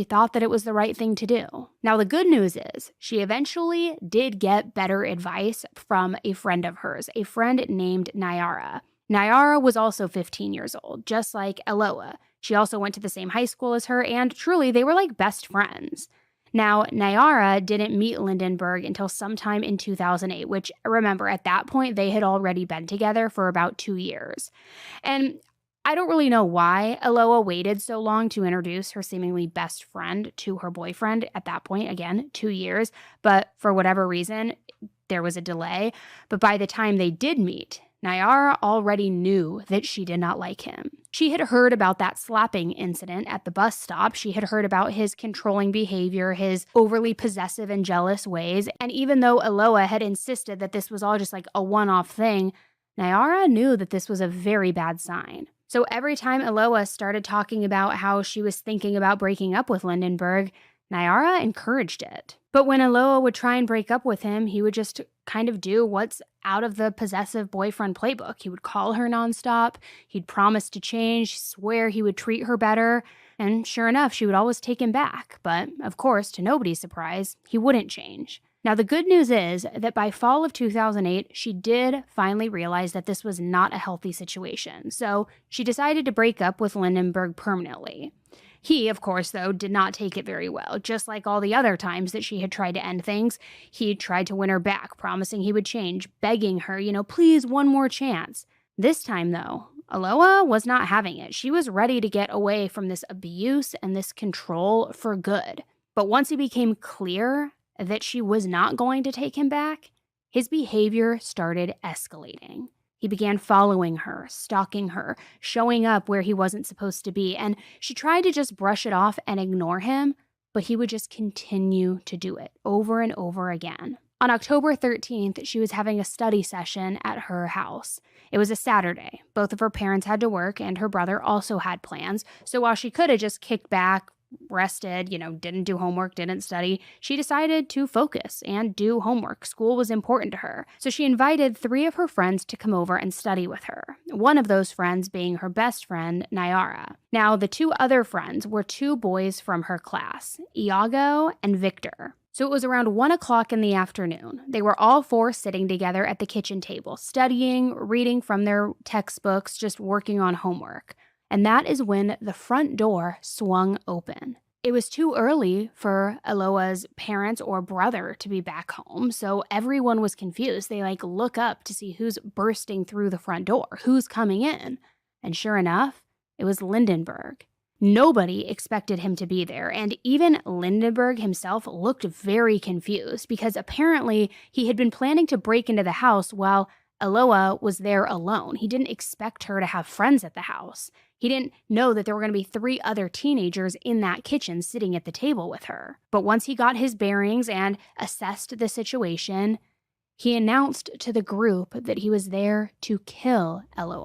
She thought that it was the right thing to do. Now, the good news is she eventually did get better advice from a friend of hers, a friend named Nyara. Nyara was also 15 years old, just like Aloa. She also went to the same high school as her, and truly, they were like best friends. Now, Nyara didn't meet Lindenburgg until sometime in 2008, which, remember, at that point, they had already been together for about 2 years. And I don't really know why Aloa waited so long to introduce her seemingly best friend to her boyfriend at that point. Again, 2 years, but for whatever reason, there was a delay. But by the time they did meet, Nyara already knew that she did not like him. She had heard about that slapping incident at the bus stop. She had heard about his controlling behavior, his overly possessive and jealous ways. And even though Aloa had insisted that this was all just like a one-off thing, Nyara knew that this was a very bad sign. So every time Aloa started talking about how she was thinking about breaking up with Lindenburgg, Nyara encouraged it. But when Aloa would try and break up with him, he would just kind of do what's out of the possessive boyfriend playbook. He would call her nonstop, he'd promise to change, swear he would treat her better, and sure enough, she would always take him back. But, of course, to nobody's surprise, he wouldn't change. Now, the good news is that by fall of 2008, she did finally realize that this was not a healthy situation. So she decided to break up with Lindenburgg permanently. He, of course, though, did not take it very well. Just like all the other times that she had tried to end things, he tried to win her back, promising he would change, begging her, please, one more chance. This time, though, Aloa was not having it. She was ready to get away from this abuse and this control for good. But once he became clear that she was not going to take him back, his behavior started escalating. He began following her, stalking her, showing up where he wasn't supposed to be, and she tried to just brush it off and ignore him, but he would just continue to do it over and over again. On October 13th, she was having a study session at her house. It was a Saturday. Both of her parents had to work, and her brother also had plans, so while she could have just kicked back, rested, didn't do homework, didn't study, she decided to focus and do homework. School was important to her. So she invited 3 of her friends to come over and study with her. One of those friends being her best friend, Nyara. Now, the 2 other friends were 2 boys from her class, Iago and Victor. So it was around 1 o'clock in the afternoon. They were all 4 sitting together at the kitchen table, studying, reading from their textbooks, just working on homework. And that is when the front door swung open. It was too early for Aloa's parents or brother to be back home, so everyone was confused. They look up to see who's bursting through the front door, who's coming in. And sure enough, it was Lindenburgg. Nobody expected him to be there, and even Lindenburgg himself looked very confused because apparently he had been planning to break into the house while Aloa was there alone. He didn't expect her to have friends at the house. He didn't know that there were going to be 3 other teenagers in that kitchen sitting at the table with her. But once he got his bearings and assessed the situation, he announced to the group that he was there to kill Aloa.